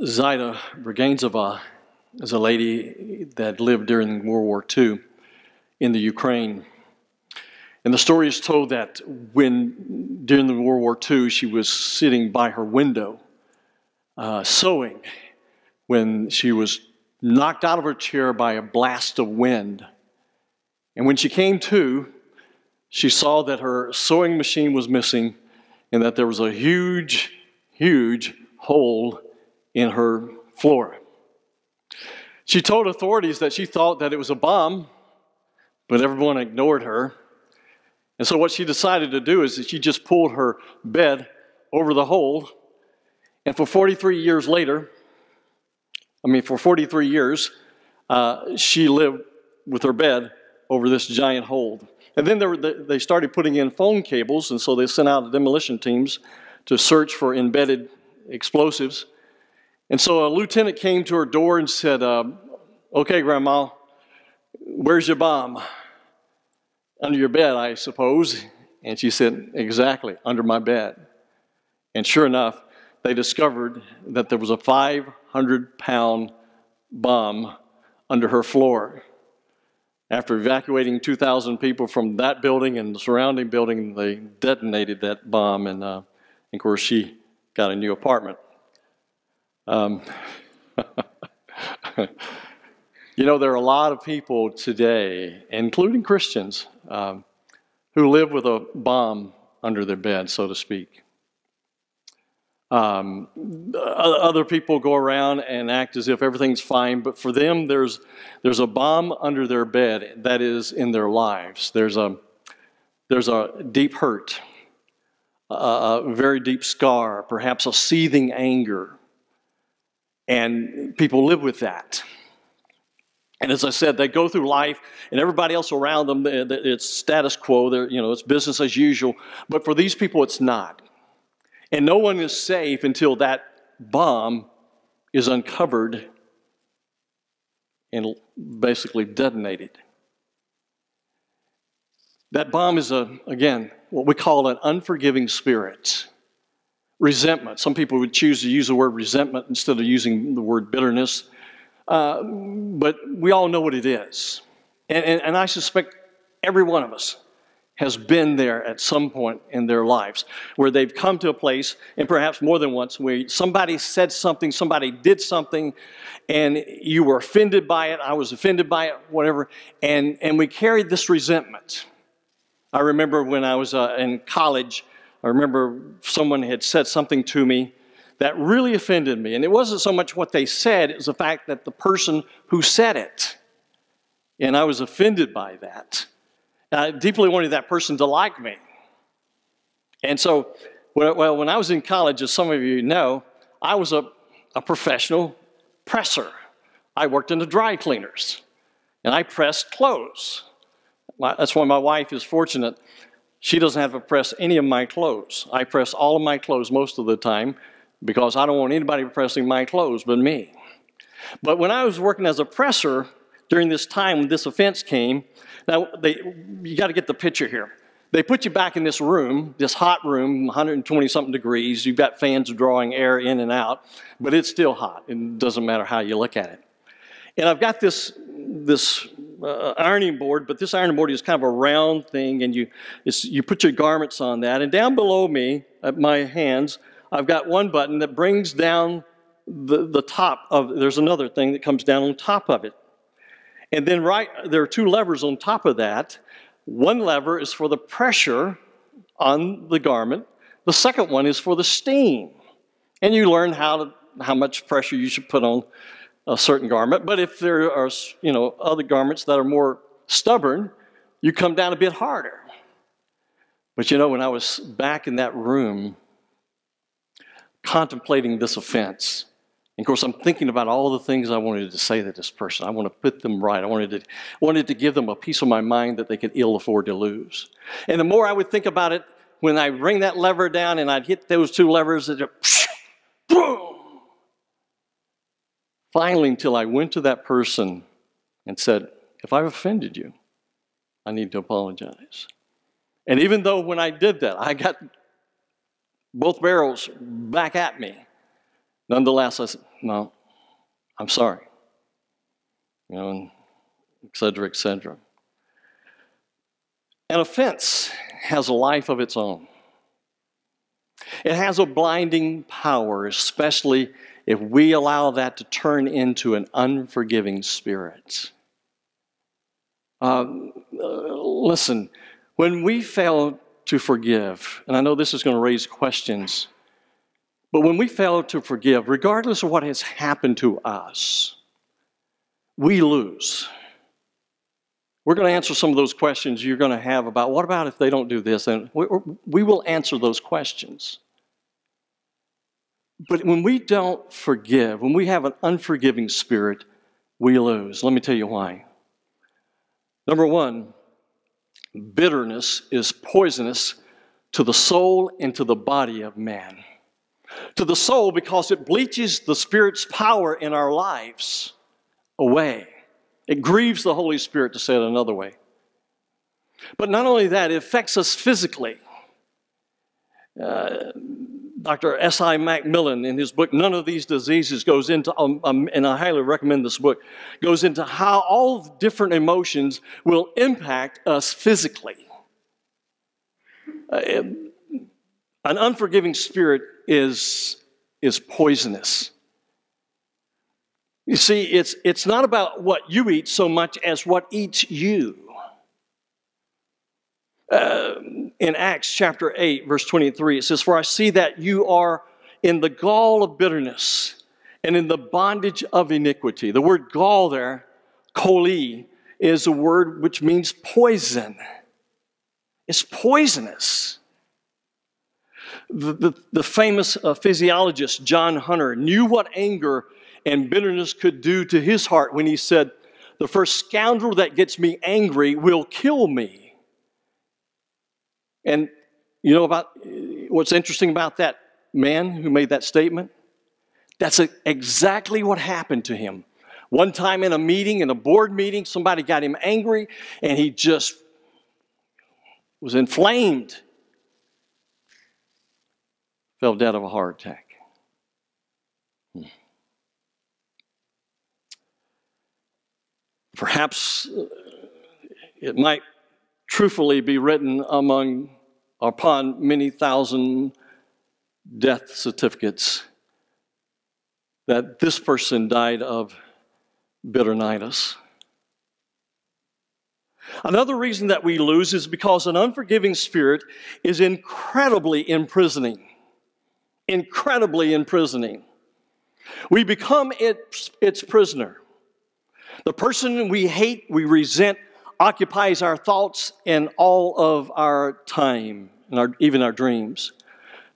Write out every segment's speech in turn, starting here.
Zaida Braganzova is a lady that lived during World War II in the Ukraine. And the story is told that during the World War II, she was sitting by her window sewing when she was knocked out of her chair by a blast of wind. And when she came to, she saw that her sewing machine was missing and that there was a huge, huge hole in her floor. She told authorities that she thought that it was a bomb, but everyone ignored her. And so what she decided to do is that she just pulled her bed over the hole, and for 43 years, she lived with her bed over this giant hole. And then they started putting in phone cables, and so they sent out demolition teams to search for embedded explosives. And so a lieutenant came to her door and said, "Okay, Grandma, where's your bomb?" "Under your bed, I suppose." And she said, "Exactly, under my bed." And sure enough, they discovered that there was a 500-pound bomb under her floor. After evacuating 2,000 people from that building and the surrounding building, they detonated that bomb, and of course, she got a new apartment. You know, there are a lot of people today, including Christians, who live with a bomb under their bed, so to speak. Other people go around and act as if everything's fine, but for them, there's a bomb under their bed that is in their lives. There's a deep hurt, a very deep scar, perhaps a seething anger, and people live with that. And as I said, they go through life, and everybody else around them, it's status quo. It's business as usual. But for these people, it's not. And no one is safe until that bomb is uncovered and basically detonated. That bomb is, again, what we call an unforgiving spirit. Resentment. Some people would choose to use the word resentment instead of using the word bitterness. But we all know what it is. And I suspect every one of us has been there at some point in their lives where they've come to a place, and perhaps more than once, where somebody said something, somebody did something, and you were offended by it, I was offended by it, whatever, and we carried this resentment. I remember when I was in college, I remember someone had said something to me that really offended me. And it wasn't so much what they said, it was the fact that the person who said it. And I was offended by that. And I deeply wanted that person to like me. And so, when I was in college, as some of you know, I was a professional presser. I worked in the dry cleaners. And I pressed clothes. That's why my wife is fortunate. She doesn't have to press any of my clothes. I press all of my clothes most of the time, because I don't want anybody pressing my clothes but me. But when I was working as a presser during this time when this offense came, now you got to get the picture here. They put you back in this room, this hot room, 120-something degrees. You've got fans drawing air in and out, but it's still hot. It doesn't matter how you look at it. And I've got this ironing board, but this ironing board is kind of a round thing, and you put your garments on that. And down below me, at my hands, I've got one button that brings down the top of, there's another thing that comes down on top of it. And then there are two levers on top of that. One lever is for the pressure on the garment. The second one is for the steam. And you learn how much pressure you should put on a certain garment. But if there are, other garments that are more stubborn, you come down a bit harder. But when I was back in that room, contemplating this offense. And of course, I'm thinking about all the things I wanted to say to this person. I want to put them right. I wanted to give them a piece of my mind that they could ill afford to lose. And the more I would think about it, when I bring that lever down and I'd hit those two levers, boom! Finally, until I went to that person and said, "If I've offended you, I need to apologize." And even though when I did that, I got both barrels back at me, Nonetheless, I said, no, I'm sorry. And et cetera, et cetera. An offense has a life of its own. It has a blinding power, especially if we allow that to turn into an unforgiving spirit. Listen, when we fail to forgive, and I know this is going to raise questions, but when we fail to forgive, regardless of what has happened to us, we lose. We're going to answer some of those questions you're going to have about, what about if they don't do this? And we will answer those questions. But when we don't forgive, when we have an unforgiving spirit, we lose. Let me tell you why. Number one, bitterness is poisonous to the soul and to the body of man. To the soul, because it bleaches the Spirit's power in our lives away. It grieves the Holy Spirit, to say it another way. But not only that, it affects us physically. Dr. S.I. Macmillan, in his book, None of These Diseases, goes into, and I highly recommend this book, goes into how all different emotions will impact us physically. An unforgiving spirit is poisonous. You see, it's not about what you eat so much as what eats you. In Acts chapter 8, verse 23, it says, "For I see that you are in the gall of bitterness and in the bondage of iniquity." The word gall there, koli, is a word which means poison. It's poisonous. The famous physiologist John Hunter knew what anger and bitterness could do to his heart when he said, "The first scoundrel that gets me angry will kill me." And you know about what's interesting about that man who made that statement? That's exactly what happened to him. One time in a board meeting, somebody got him angry, and he just was inflamed. Fell dead of a heart attack. Perhaps it might truthfully be written upon many thousand death certificates that this person died of bitternitis. Another reason that we lose is because an unforgiving spirit is incredibly imprisoning. Incredibly imprisoning. We become its prisoner. The person we hate, we resent, occupies our thoughts and all of our time, and even our dreams.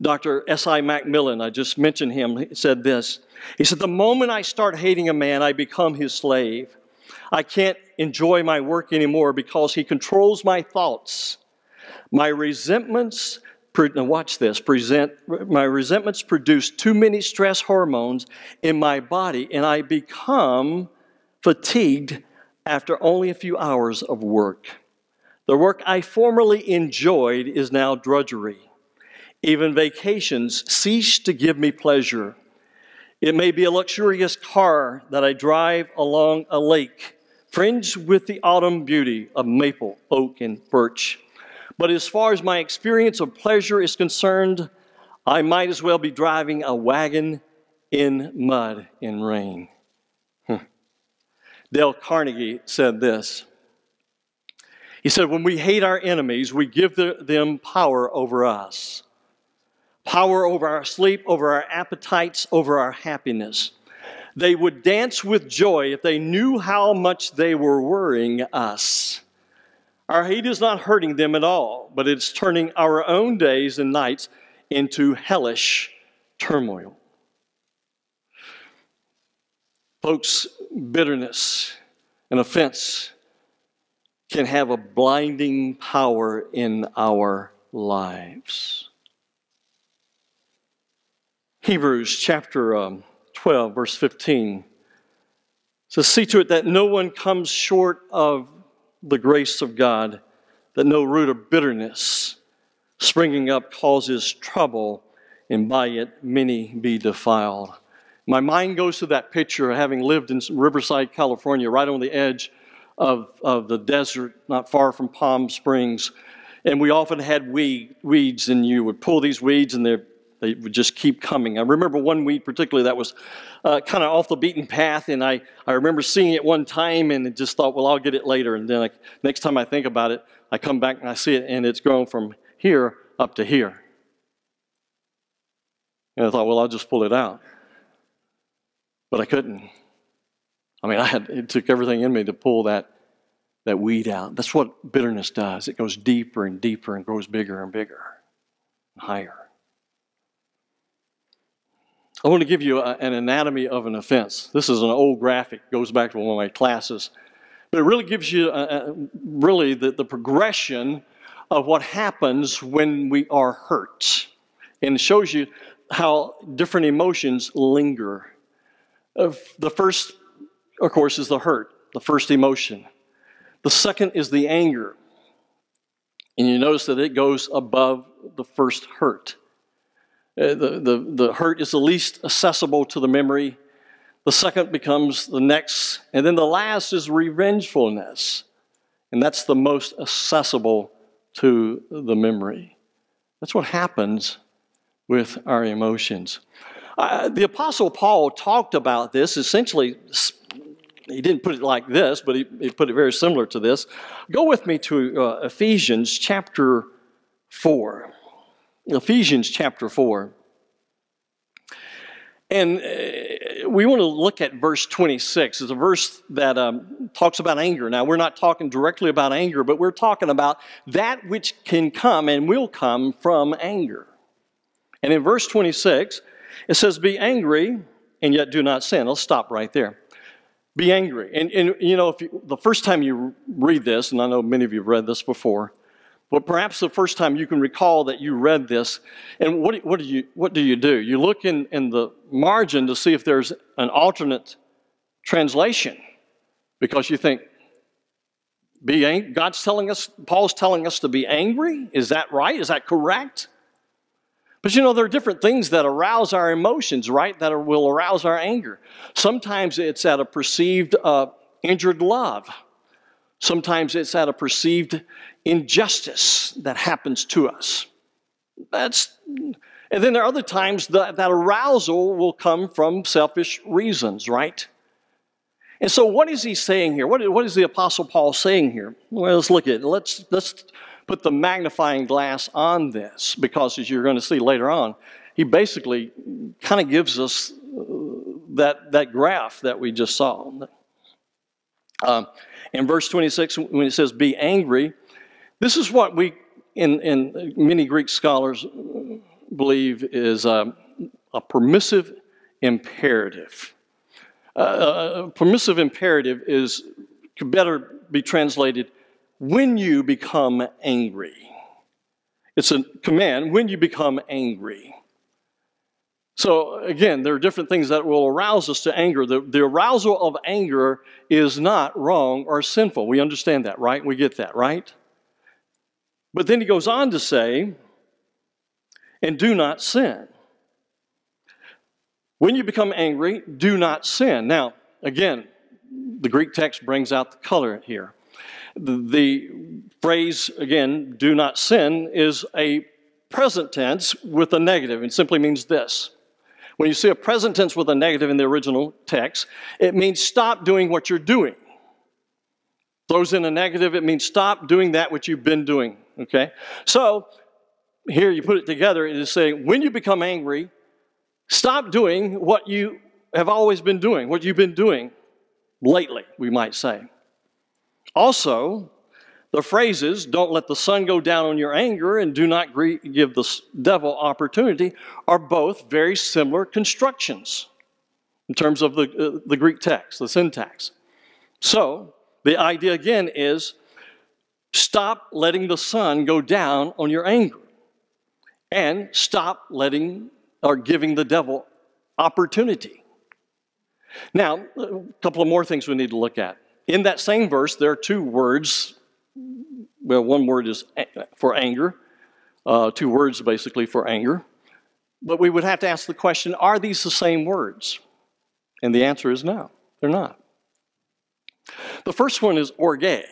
Dr. S.I. Macmillan, I just mentioned him, he said this. He said, "The moment I start hating a man, I become his slave. I can't enjoy my work anymore because he controls my thoughts. My resentments, now watch this, my resentments produce too many stress hormones in my body, and I become fatigued after only a few hours of work. The work I formerly enjoyed is now drudgery. Even vacations cease to give me pleasure. It may be a luxurious car that I drive along a lake, fringed with the autumn beauty of maple, oak, and birch. But as far as my experience of pleasure is concerned, I might as well be driving a wagon in mud and rain." Dale Carnegie said this. He said, "When we hate our enemies, we give them power over us. Power over our sleep, over our appetites, over our happiness. They would dance with joy if they knew how much they were worrying us. Our hate is not hurting them at all, but it's turning our own days and nights into hellish turmoil." Folks, bitterness and offense can have a blinding power in our lives. Hebrews chapter 12, verse 15 says, "See to it that no one comes short of the grace of God, that no root of bitterness springing up causes trouble, and by it many be defiled." My mind goes to that picture of having lived in Riverside, California, right on the edge of the desert, not far from Palm Springs. And we often had weeds, and you would pull these weeds, and they would just keep coming. I remember one weed particularly that was kind of off the beaten path, and I remember seeing it one time and just thought, well, I'll get it later. And then next time I think about it, I come back and I see it, and it's grown from here up to here. And I thought, well, I'll just pull it out. But I couldn't. I mean, it took everything in me to pull that weed out. That's what bitterness does. It goes deeper and deeper and grows bigger and bigger and higher. I want to give you an anatomy of an offense. This is an old graphic. It goes back to one of my classes. But it really gives you really the progression of what happens when we are hurt. And it shows you how different emotions linger. The first, of course, is the hurt, the first emotion. The second is the anger. And you notice that it goes above the first hurt. The hurt is the least accessible to the memory. The second becomes the next. And then the last is revengefulness. And that's the most accessible to the memory. That's what happens with our emotions. The Apostle Paul talked about this essentially. He didn't put it like this, but he put it very similar to this. Go with me to Ephesians chapter 4. Ephesians chapter 4. And we want to look at verse 26. It's a verse that talks about anger. Now, we're not talking directly about anger, but we're talking about that which can come and will come from anger. And in verse 26, it says, be angry and yet do not sin. Let's stop right there. Be angry. And you know, the first time you read this, and I know many of you have read this before, but perhaps the first time you can recall that you read this, and what do you do? You look in the margin to see if there's an alternate translation, because you think, God's telling us, Paul's telling us to be angry? Is that right? Is that correct? But you know, there are different things that arouse our emotions, right? That will arouse our anger. Sometimes it's at a perceived injured love. Sometimes it's at a perceived injustice that happens to us. And then there are other times that arousal will come from selfish reasons, right? And so what is he saying here? What is the Apostle Paul saying here? Well, let's look at it. Let's put the magnifying glass on this, because as you're going to see later on, he basically kind of gives us that graph that we just saw. In verse 26, when it says, be angry, this is what we, in many Greek scholars, believe is a permissive imperative. A permissive imperative could better be translated, when you become angry. It's a command, when you become angry. So again, there are different things that will arouse us to anger. The arousal of anger is not wrong or sinful. We understand that, right? We get that, right? But then he goes on to say, and do not sin. When you become angry, do not sin. Now, again, the Greek text brings out the color here. The phrase, again, do not sin, is a present tense with a negative. It simply means this. When you see a present tense with a negative in the original text, it means stop doing what you're doing. Throws in a negative, it means stop doing that which you've been doing. Okay? So, here you put it together, it is saying, when you become angry, stop doing what you have always been doing, what you've been doing lately, we might say. Also, the phrases, don't let the sun go down on your anger and do not give the devil opportunity, are both very similar constructions in terms of the Greek text, the syntax. So, the idea again is stop letting the sun go down on your anger and stop letting or giving the devil opportunity. Now, a couple of more things we need to look at. In that same verse, there are two words. Well, one word is for anger, two words basically for anger. But we would have to ask the question, are these the same words? And the answer is no, they're not. The first one is orge,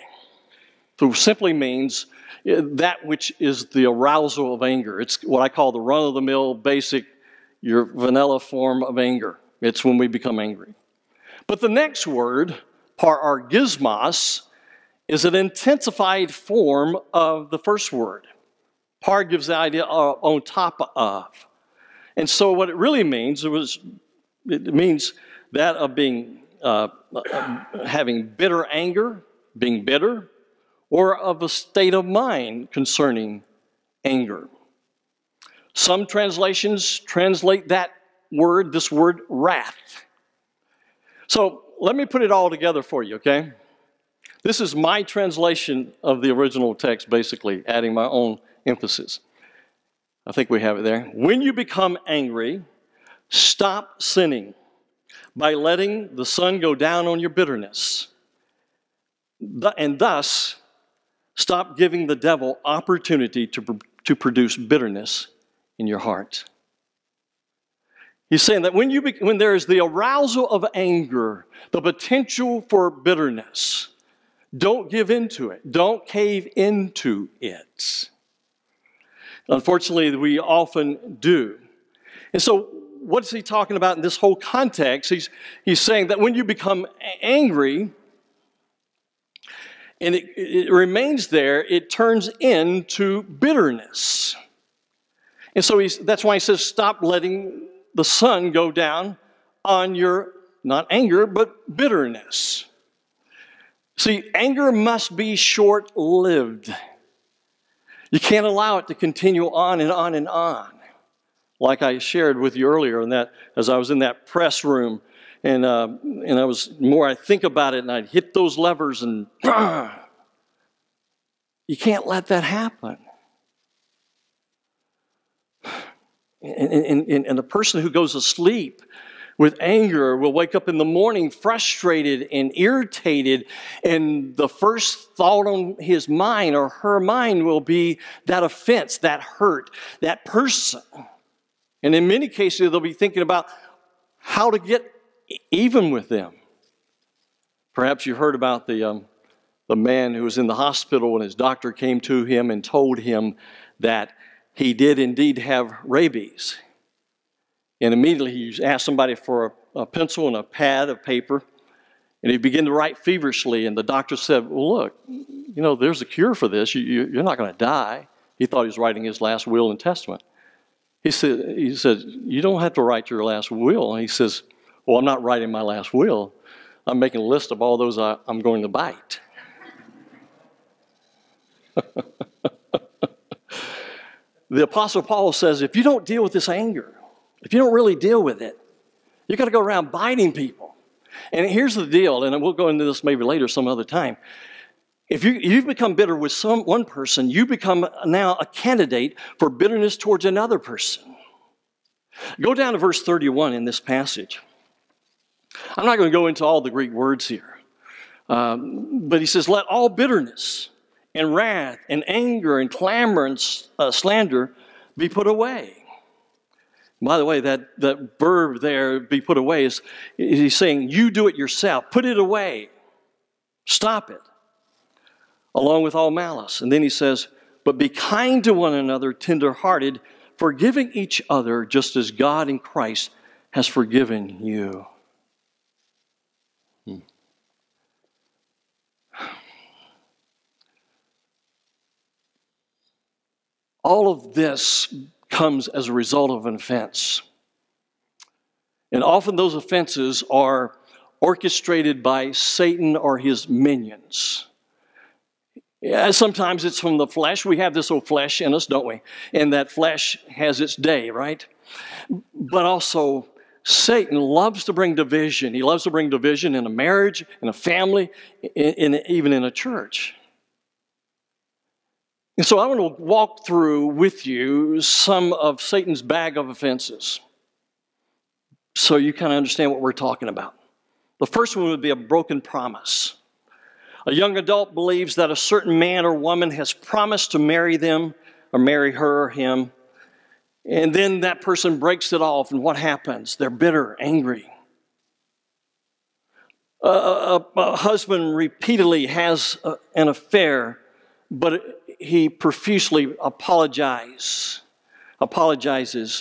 which simply means that which is the arousal of anger. It's what I call the run-of-the-mill, basic, your vanilla form of anger. It's when we become angry. But the next word, parargismos, is an intensified form of the first word. Par gives the idea of on top of. And so what it really means, it means that of being, having bitter anger, being bitter, or of a state of mind concerning anger. Some translations translate this word wrath. So let me put it all together for you, okay? This is my translation of the original text, basically, adding my own emphasis. I think we have it there. When you become angry, stop sinning by letting the sun go down on your bitterness. And thus, stop giving the devil opportunity to produce bitterness in your heart. He's saying that when there is the arousal of anger, the potential for bitterness, don't give into it. Don't cave into it. Unfortunately, we often do. And so, what is he talking about in this whole context? He's saying that when you become angry, and it remains there, it turns into bitterness. And so that's why he says, stop letting the sun go down on your, not anger, but bitterness. See, anger must be short-lived. You can't allow it to continue on and on and on. Like I shared with you earlier, as I was in that press room, and I think about it, and I'd hit those levers, and you can't let that happen. And the person who goes to sleep with anger will wake up in the morning frustrated and irritated, and the first thought on his mind or her mind will be that offense, that hurt, that person. And in many cases, they'll be thinking about how to get even with them. Perhaps you heard about the man who was in the hospital and his doctor came to him and told him that he did indeed have rabies. And immediately he asked somebody for a pencil and a pad of paper, and he began to write feverishly. And the doctor said, well, look, there's a cure for this. You're not going to die. He thought he was writing his last will and testament. He said, you don't have to write your last will. And he says, well, I'm not writing my last will. I'm making a list of all those I'm going to bite. The Apostle Paul says, if you don't deal with this anger, if you don't really deal with it, you've got to go around biting people. And here's the deal, and we'll go into this maybe later some other time. If you've become bitter with one person, you become now a candidate for bitterness towards another person. Go down to verse 31 in this passage. I'm not going to go into all the Greek words here. But he says, let all bitterness and wrath and anger and clamor and slander be put away. By the way, that verb there, be put away, is he's saying you do it yourself. Put it away. Stop it. Along with all malice. And then he says, but be kind to one another, tender-hearted, forgiving each other just as God in Christ has forgiven you. All of this comes as a result of an offense. And often those offenses are orchestrated by Satan or his minions. Yeah, sometimes it's from the flesh. We have this old flesh in us, don't we? And that flesh has its day, right? But also, Satan loves to bring division. He loves to bring division in a marriage, in a family, even in a church. And so I want to walk through with you some of Satan's bag of offenses so you kind of understand what we're talking about. The first one would be a broken promise. A young adult believes that a certain man or woman has promised to marry them or marry her or him, and then that person breaks it off, and what happens? They're bitter, angry. A husband repeatedly has an affair, but he profusely apologizes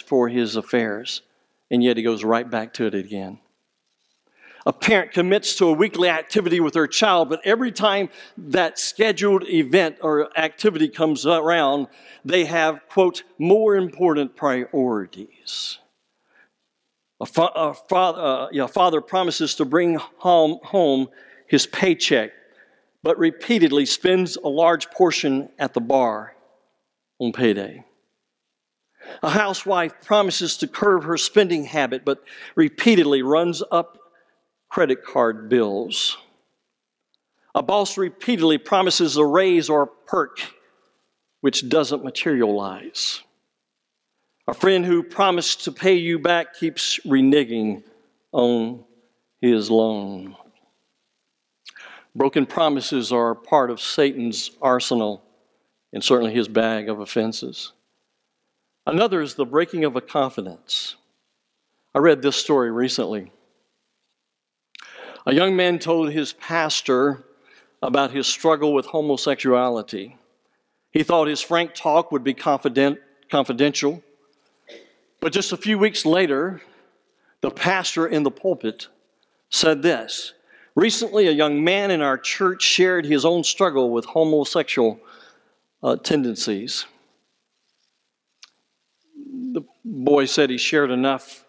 for his affairs, and yet he goes right back to it again. A parent commits to a weekly activity with their child, but every time that scheduled event or activity comes around, they have, quote, more important priorities. A father promises to bring home his paycheck, but repeatedly spends a large portion at the bar on payday. A housewife promises to curb her spending habit, but repeatedly runs up credit card bills. A boss repeatedly promises a raise or a perk, which doesn't materialize. A friend who promised to pay you back keeps reneging on his loan. Broken promises are part of Satan's arsenal and certainly his bag of offenses. Another is the breaking of a confidence. I read this story recently. A young man told his pastor about his struggle with homosexuality. He thought his frank talk would be confidential. But just a few weeks later, the pastor in the pulpit said this: "Recently, a young man in our church shared his own struggle with homosexual tendencies." The boy said he shared enough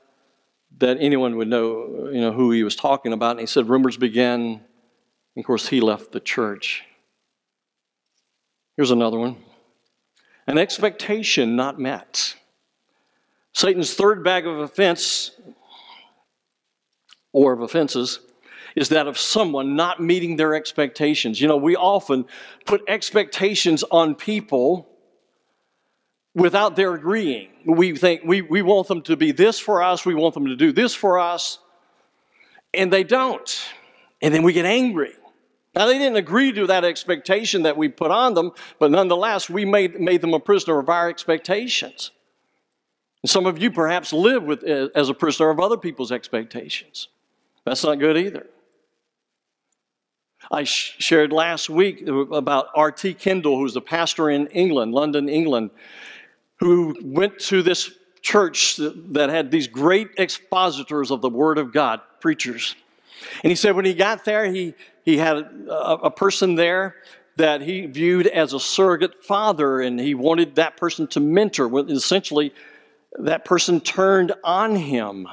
that anyone would know, who he was talking about. And he said rumors began, and of course he left the church. Here's another one. An expectation not met. Satan's third bag of offenses is that of someone not meeting their expectations. We often put expectations on people without their agreeing. We think we want them to be this for us, we want them to do this for us, and they don't. And then we get angry. Now, they didn't agree to that expectation that we put on them, but nonetheless, we made them a prisoner of our expectations. And some of you perhaps live as a prisoner of other people's expectations. That's not good either. I shared last week about R.T. Kendall, who's a pastor in England, London, England, who went to this church that had these great expositors of the Word of God, preachers. And he said when he got there, he had a person there that he viewed as a surrogate father, and he wanted that person to mentor. Well, essentially, that person turned on him.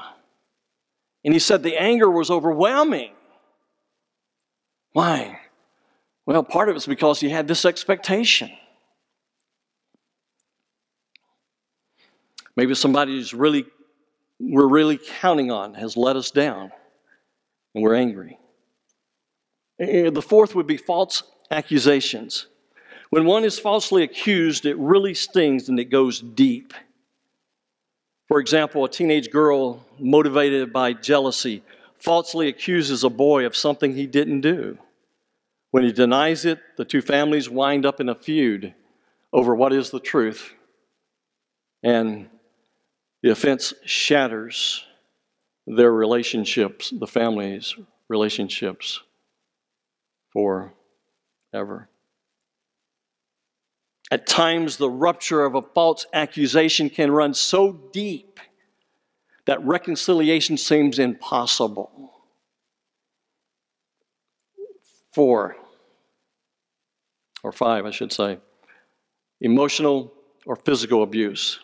And he said the anger was overwhelming. Why? Well, part of it's because he had this expectation. Maybe somebody we're really counting on has let us down, and we're angry. The fourth would be false accusations. When one is falsely accused, it really stings and it goes deep. For example, a teenage girl motivated by jealousy falsely accuses a boy of something he didn't do. When he denies it, the two families wind up in a feud over what is the truth. And the offense shatters their relationships, the family's relationships, forever. At times, the rupture of a false accusation can run so deep that reconciliation seems impossible. 4, or 5, I should say, emotional or physical abuse.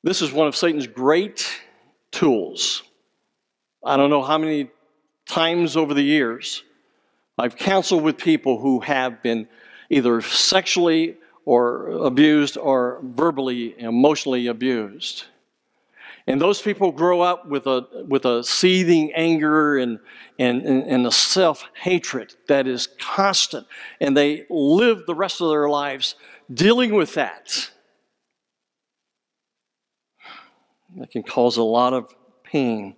This is one of Satan's great tools. I don't know how many times over the years I've counseled with people who have been either sexually or abused or verbally, emotionally abused. And those people grow up with a seething anger and a self-hatred that is constant. And they live the rest of their lives dealing with that. That can cause a lot of pain.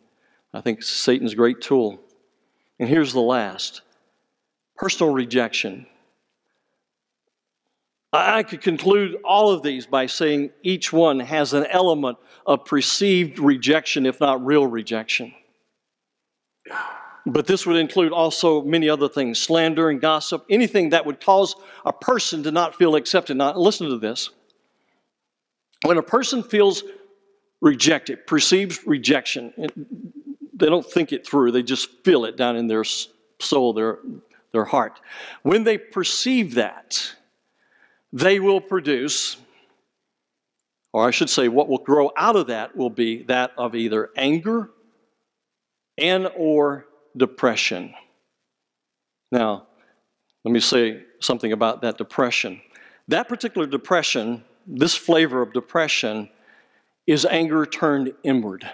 I think Satan's a great tool. And here's the last. Personal rejection. I could conclude all of these by saying each one has an element of perceived rejection, if not real rejection. But this would include also many other things, slander and gossip, anything that would cause a person to not feel accepted. Now, listen to this. When a person feels rejected, perceives rejection, they don't think it through, they just feel it down in their soul, their heart. When they perceive that, they will produce, or I should say what will grow out of that will be that of either anger and or depression. Now, let me say something about that depression. That particular depression, this flavor of depression, is anger turned inward.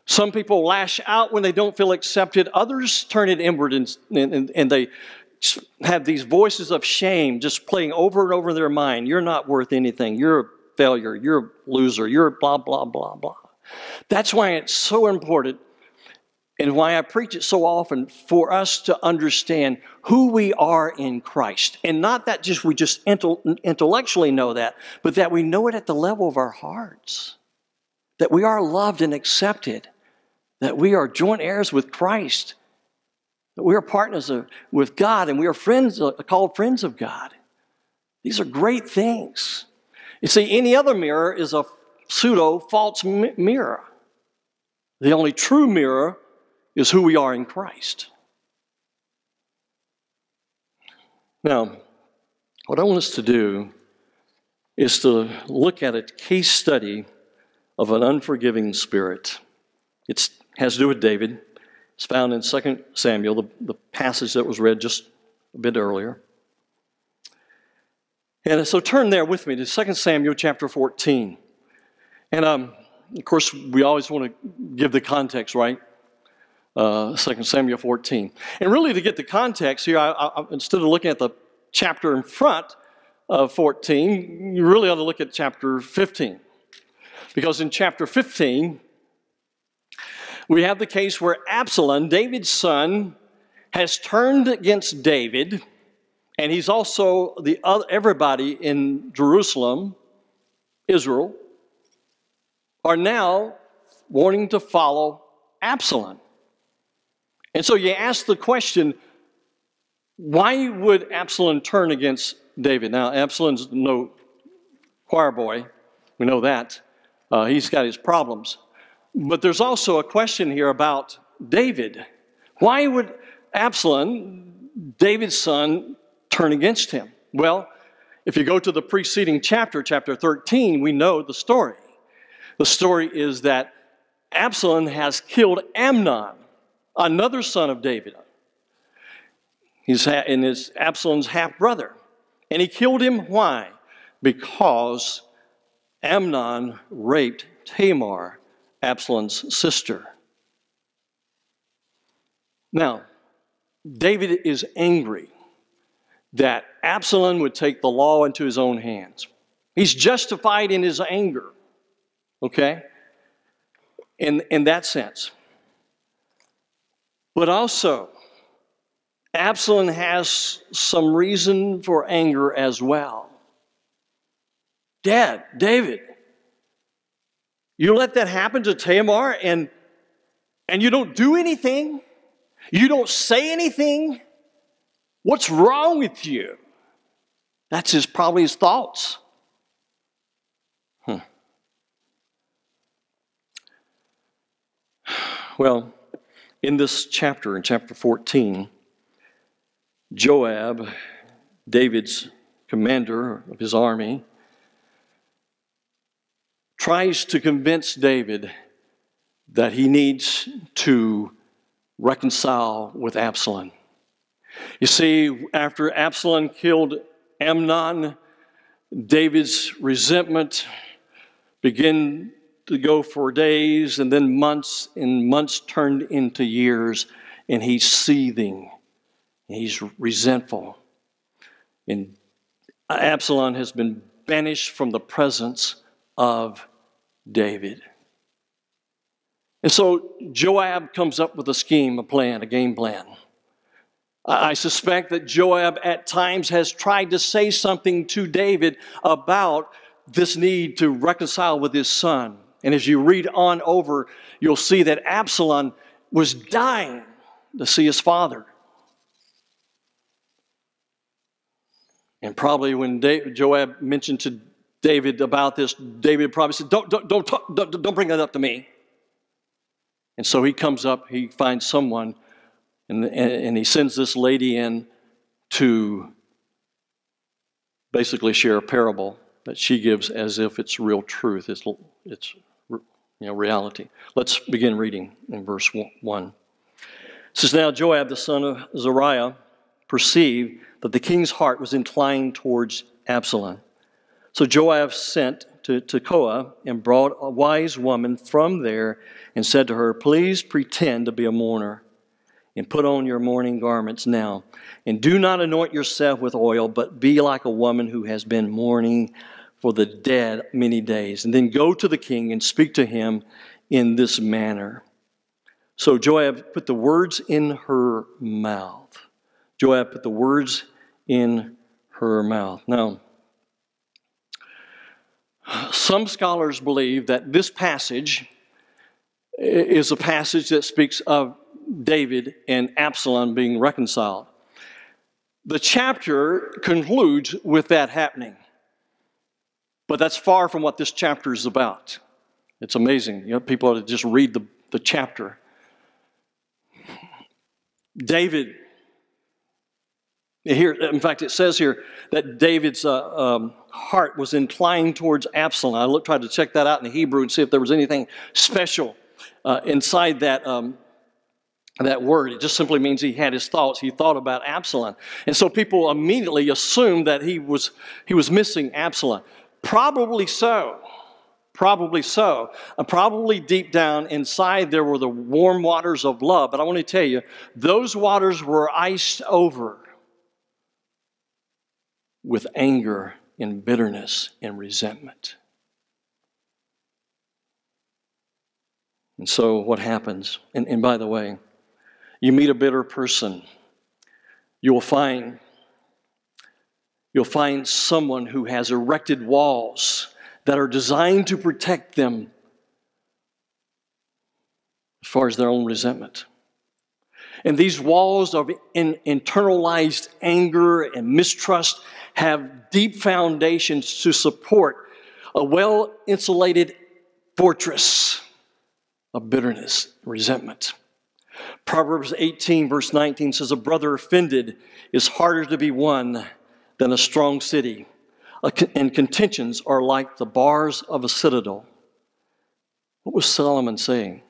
Some people lash out when they don't feel accepted. Others turn it inward and they have these voices of shame just playing over and over in their mind. You're not worth anything. You're a failure. You're a loser. You're blah, blah, blah, blah. That's why it's so important and why I preach it so often, for us to understand who we are in Christ. And not that we just intellectually know that, but that we know it at the level of our hearts. That we are loved and accepted. That we are joint heirs with Christ. That we are partners with God, and we are friends, called friends of God. These are great things. You see, any other mirror is a pseudo false mirror. The only true mirror is who we are in Christ. Now, what I want us to do is to look at a case study of an unforgiving spirit. It has to do with David. It's found in 2 Samuel, the passage that was read just a bit earlier. And so turn there with me to 2 Samuel chapter 14. And of course, we always want to give the context, right? 2 Samuel 14. And really to get the context here, I, instead of looking at the chapter in front of 14, you really ought to look at chapter 15. Because in chapter 15, we have the case where Absalom, David's son, has turned against David, and he's also everybody in Jerusalem, Israel, are now wanting to follow Absalom. And so you ask the question, why would Absalom turn against David? Now, Absalom's no choir boy. We know that. He's got his problems. But there's also a question here about David. Why would Absalom, David's son, turn against him? Well, if you go to the preceding chapter, chapter 13, we know the story. The story is that Absalom has killed Amnon, another son of David. He's Absalom's half-brother. And he killed him. Why? Because Amnon raped Tamar, Absalom's sister. Now, David is angry that Absalom would take the law into his own hands. He's justified in his anger, okay? In that sense. But also, Absalom has some reason for anger as well. Dad, David, you let that happen to Tamar and you don't do anything? You don't say anything? What's wrong with you? That's probably his thoughts. Well, in this chapter, in chapter 14, Joab, David's commander of his army, tries to convince David that he needs to reconcile with Absalom. You see, after Absalom killed Amnon, David's resentment began to go for days and then months, and months turned into years, and he's seething. He's resentful. And Absalom has been banished from the presence of David. And so Joab comes up with a scheme, a plan, a game plan. I suspect that Joab at times has tried to say something to David about this need to reconcile with his son. And as you read on over, you'll see that Absalom was dying to see his father. And probably when Joab mentioned to David about this, David probably said, don't bring that up to me. And so he comes up, he finds someone, and he sends this lady in to basically share a parable that she gives as if it's real truth. It's reality. Let's begin reading in verse 1. It says, now Joab, the son of Zeruiah, perceived that the king's heart was inclined towards Absalom. So Joab sent to Tekoa and brought a wise woman from there and said to her, please pretend to be a mourner and put on your mourning garments now. And do not anoint yourself with oil, but be like a woman who has been mourning for the dead many days. And then go to the king and speak to him in this manner. So Joab put the words in her mouth. Joab put the words in her mouth. Now, some scholars believe that this passage is a passage that speaks of David and Absalom being reconciled. The chapter concludes with that happening. But that's far from what this chapter is about. It's amazing. People ought to just read the chapter. David, here, in fact, it says here that David's heart was inclined towards Absalom. I tried to check that out in the Hebrew and see if there was anything special inside that word. It just simply means he had his thoughts. He thought about Absalom. And so people immediately assumed that he was missing Absalom. Probably so. Probably so. Probably deep down inside there were the warm waters of love. But I want to tell you, those waters were iced over with anger and bitterness and resentment. And so what happens? And by the way, you meet a bitter person, you'll find someone who has erected walls that are designed to protect them as far as their own resentment. And these walls of internalized anger and mistrust have deep foundations to support a well-insulated fortress of bitterness, resentment. Proverbs 18, verse 19 says, a brother offended is harder to be won than a strong city, and contentions are like the bars of a citadel. What was Solomon saying?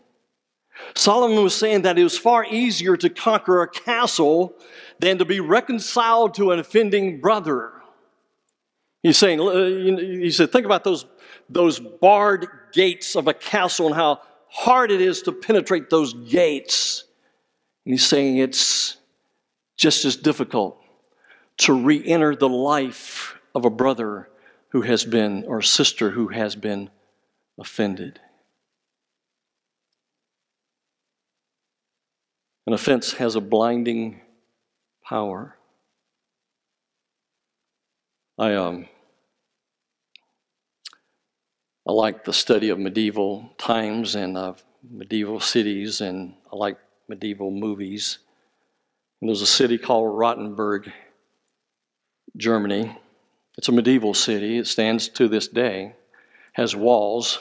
Solomon was saying that it was far easier to conquer a castle than to be reconciled to an offending brother. He's saying, he said, think about those barred gates of a castle and how hard it is to penetrate those gates. And he's saying it's just as difficult to re-enter the life of a brother who has been, or sister who has been offended. An offense has a blinding power. I like the study of medieval times and of medieval cities, and I like medieval movies. And there's a city called Rottenburg, Germany. It's a medieval city. It stands to this day, has walls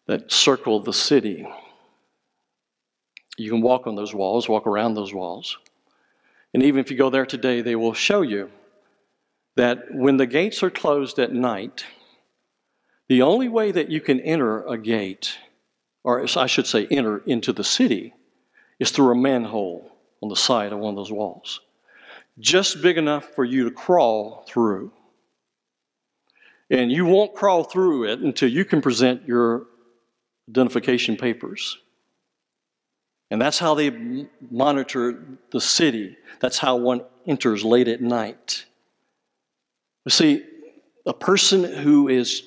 that circle the city. You can walk on those walls, walk around those walls. And even if you go there today, they will show you that when the gates are closed at night, the only way that you can enter a gate, or I should say enter into the city, is through a manhole on the side of one of those walls. Just big enough for you to crawl through. And you won't crawl through it until you can present your identification papers. And that's how they monitor the city. That's how one enters late at night. You see, a person who is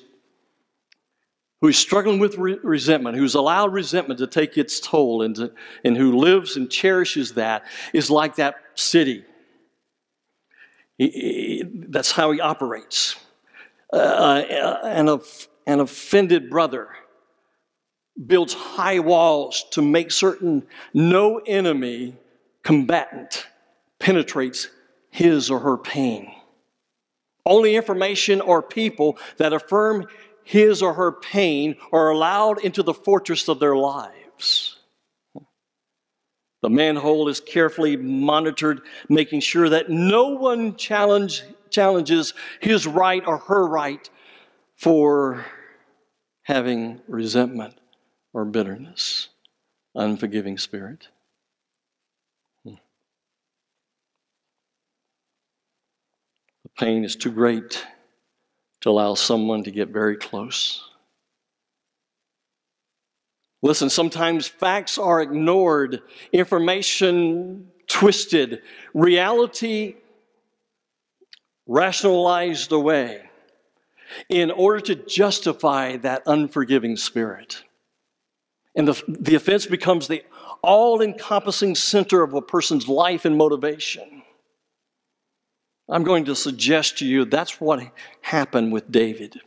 struggling with resentment, who's allowed resentment to take its toll, and who lives and cherishes that, is like that city. That's how he operates. An offended brother builds high walls to make certain no enemy combatant penetrates his or her pain. Only information or people that affirm his or her pain are allowed into the fortress of their lives. The manhole is carefully monitored, making sure that no one challenges his right or her right for having resentment or bitterness, unforgiving spirit. The pain is too great to allow someone to get very close. Listen, sometimes facts are ignored, information twisted, reality rationalized away in order to justify that unforgiving spirit. And the offense becomes the all-encompassing center of a person's life and motivation. I'm going to suggest to you that's what happened with David.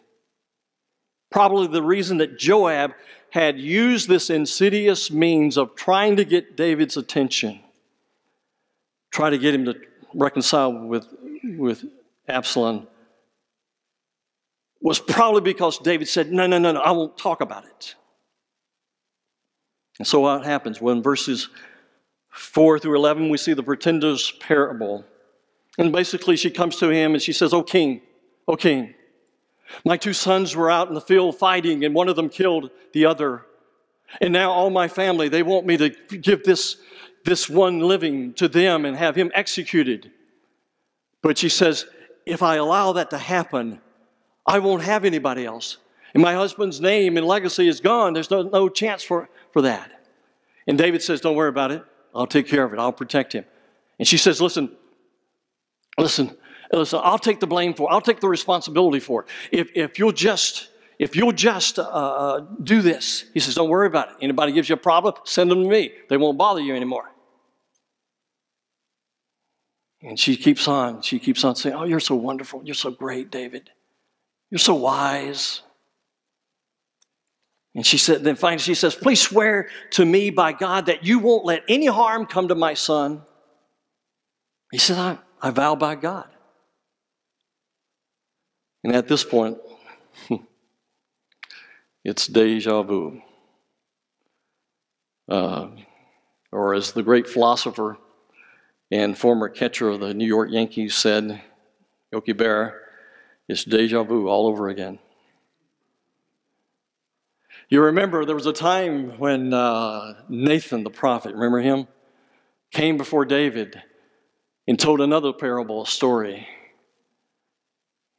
Probably the reason that Joab had used this insidious means of trying to get David's attention, try to get him to reconcile with Absalom, was probably because David said, no, I won't talk about it. And so what happens? Well, in verses 4 through 11, we see the pretender's parable. And basically she comes to him and she says, O king, my 2 sons were out in the field fighting, and one of them killed the other. And now all my family, they want me to give this one living to them and have him executed. But she says, if I allow that to happen, I won't have anybody else. And my husband's name and legacy is gone. There's no chance for that. And David says, don't worry about it. I'll take care of it. I'll protect him. And she says, listen, I'll take the blame for it. I'll take the responsibility for it. If you'll just do this. He says, don't worry about it. Anybody gives you a problem, send them to me. They won't bother you anymore. And she keeps on saying, oh, you're so wonderful. You're so great, David. You're so wise. And then finally she says, please swear to me by God that you won't let any harm come to my son. He said, I vow by God. And at this point, it's deja vu. Or as the great philosopher and former catcher of the New York Yankees said, Yogi Berra, it's deja vu all over again. You remember there was a time when Nathan the prophet, remember him, came before David and told another parable story.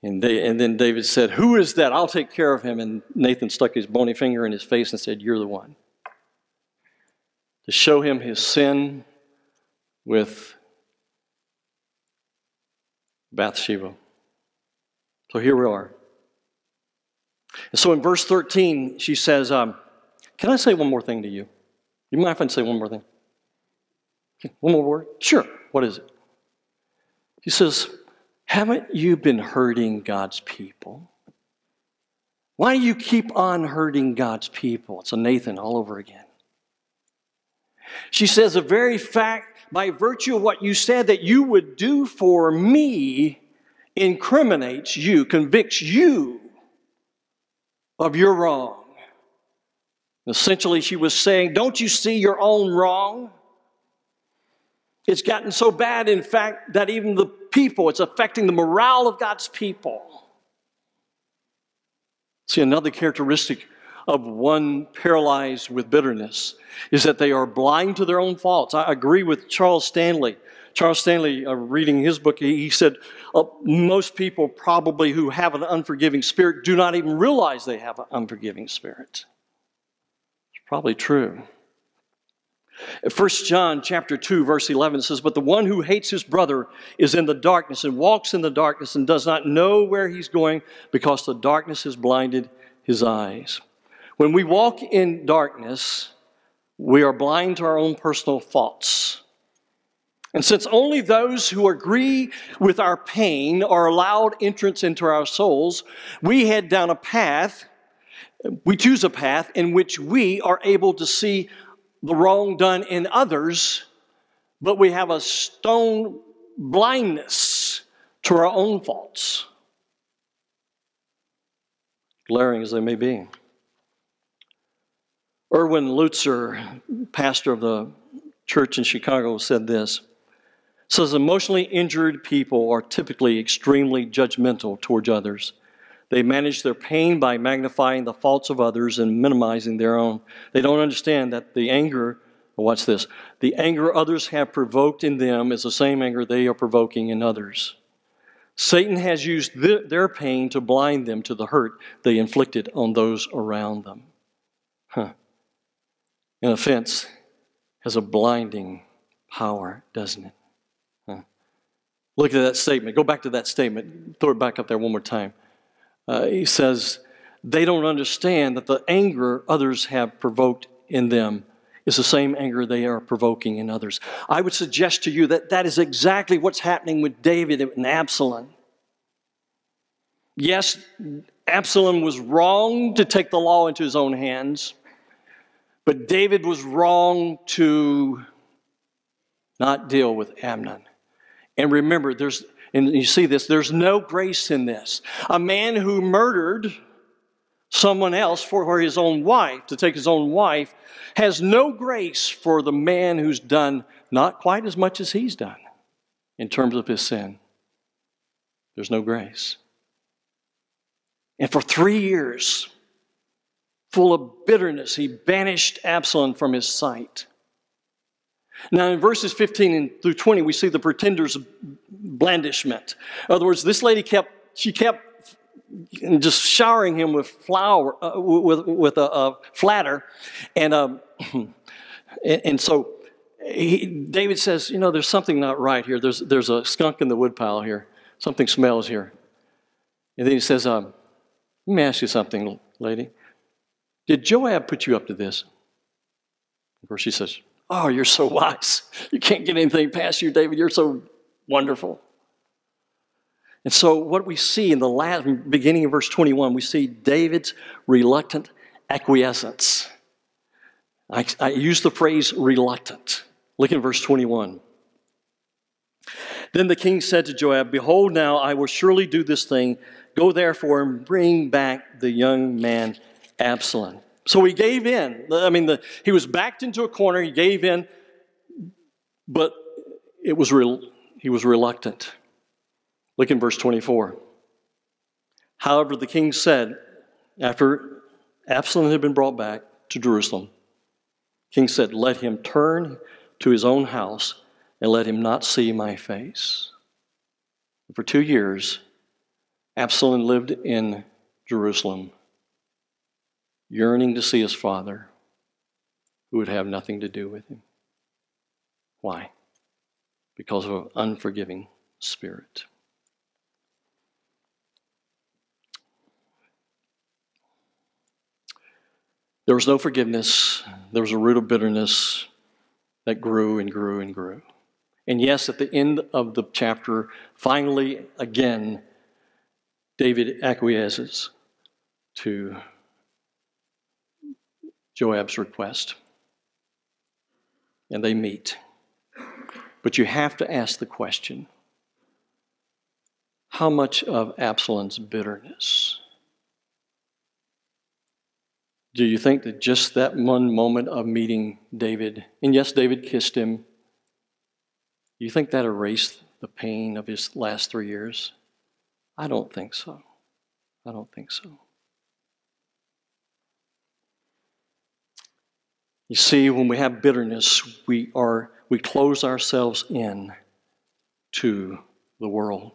And then David said, who is that? I'll take care of him. And Nathan stuck his bony finger in his face and said, you're the one. To show him his sin with Bathsheba. So here we are. And so in verse 13, she says, can I say one more thing to you? You mind if I say one more thing? One more word? Sure. What is it? She says, haven't you been hurting God's people? Why do you keep on hurting God's people? It's a Nathan all over again. She says, the very fact, by virtue of what you said that you would do for me, incriminates you, convicts you of your wrong. Essentially, she was saying, don't you see your own wrong? It's gotten so bad, in fact, that even the people, it's affecting the morale of God's people. See, another characteristic of one paralyzed with bitterness is that they are blind to their own faults. I agree with Charles Stanley. Charles Stanley, reading his book, he said, most people probably who have an unforgiving spirit do not even realize they have an unforgiving spirit. It's probably true. 1 John chapter 2, verse 11 says, but the one who hates his brother is in the darkness and walks in the darkness and does not know where he's going because the darkness has blinded his eyes. When we walk in darkness, we are blind to our own personal faults. And since only those who agree with our pain are allowed entrance into our souls, we head down a path We choose a path in which we are able to see the wrong done in others, but we have a stone blindness to our own faults, glaring as they may be. Erwin Lutzer, pastor of the church in Chicago, said this. Says emotionally injured people are typically extremely judgmental towards others. They manage their pain by magnifying the faults of others and minimizing their own. They don't understand that the anger, watch this, the anger others have provoked in them is the same anger they are provoking in others. Satan has used their pain to blind them to the hurt they inflicted on those around them. An offense has a blinding power, doesn't it? Look at that statement. Go back to that statement. Throw it back up there one more time. He says, they don't understand that the anger others have provoked in them is the same anger they are provoking in others. I would suggest to you that that is exactly what's happening with David and Absalom. Yes, Absalom was wrong to take the law into his own hands, but David was wrong to not deal with Amnon. And remember, and you see this, there's no grace in this. A man who murdered someone else for his own wife, to take his own wife, has no grace for the man who's done not quite as much as he's done in terms of his sin. There's no grace. And for 3 years, full of bitterness, he banished Absalom from his sight. Now, in verses 15 through 20, we see the pretender's blandishment. In other words, this lady kept just showering him with flour, with a flatter, and so David says, you know, there's something not right here. There's a skunk in the woodpile here. Something smells here. And then he says, let me ask you something, lady. Did Joab put you up to this? Of course, she says, oh, you're so wise. You can't get anything past you, David. You're so wonderful. And so what we see in the beginning of verse 21, we see David's reluctant acquiescence. I use the phrase reluctant. Look at verse 21. Then the king said to Joab, behold, now I will surely do this thing. Go therefore and bring back the young man Absalom. So he gave in. He was backed into a corner. He gave in, but he was reluctant. Look in verse 24. However, the king said, after Absalom had been brought back to Jerusalem, the king said, let him turn to his own house and let him not see my face. For 2 years, Absalom lived in Jerusalem, yearning to see his father, who would have nothing to do with him. Why? Because of an unforgiving spirit. There was no forgiveness. There was a root of bitterness that grew and grew and grew. And yes, at the end of the chapter, finally, again, David acquiesces to Joab's request. And they meet. But you have to ask the question, how much of Absalom's bitterness do you think that just that one moment of meeting David, and yes, David kissed him, do you think that erased the pain of his last 3 years? I don't think so. I don't think so. You see, when we have bitterness, we close ourselves in to the world.